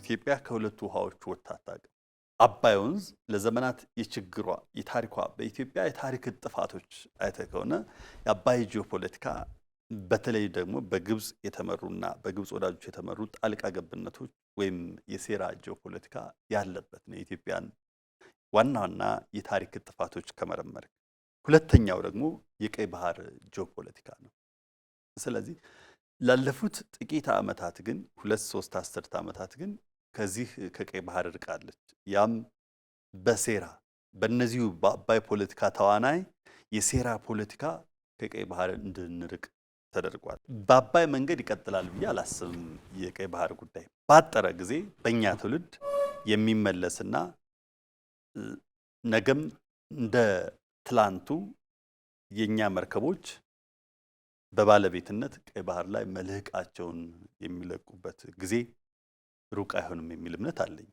ኢትዮጵያ ከሁለቱ ውሃዎች ወጥታ አታውቅም። አባይ ወንዝ ለዘመናት የችግሯ የታሪኳ በኢትዮጵያ የታሪክ ጥፋቶች አይተ ከሆነ የአባይ ጂኦፖለቲካ በተለይ ደግሞ በግብጽ የተመሩና በግብጽ ወዳጆች የተመሩ ጣልቃ ገብነቶች ወይም የሴራ ጂኦፖለቲካ ያለበት ነው። የኢትዮጵያን ዋናና የታሪክ ጥፋቶች ከመረመር ሁለተኛው ደግሞ የቀይ ባህር ጂኦፖለቲካ ነው። ስለዚህ ላለፉት ጥቂት ዓመታት ግን 2-3 አስርት ዓመታት ግን ከዚህ ከቀይ ባህር ርቃለች። ያም በሴራ በእነዚሁ በአባይ ፖለቲካ ተዋናይ የሴራ ፖለቲካ ከቀይ ባህር እንድንርቅ ተደርጓል። በአባይ መንገድ ይቀጥላል ብዬ አላስብም። የቀይ ባህር ጉዳይ ባጠረ ጊዜ በእኛ ትውልድ የሚመለስና ነገም እንደ ትላንቱ የኛ መርከቦች በባለቤትነት ቀይ ባህር ላይ መልህቃቸውን የሚለቁበት ጊዜ ሩቅ አይሆንም የሚል እምነት አለኝ።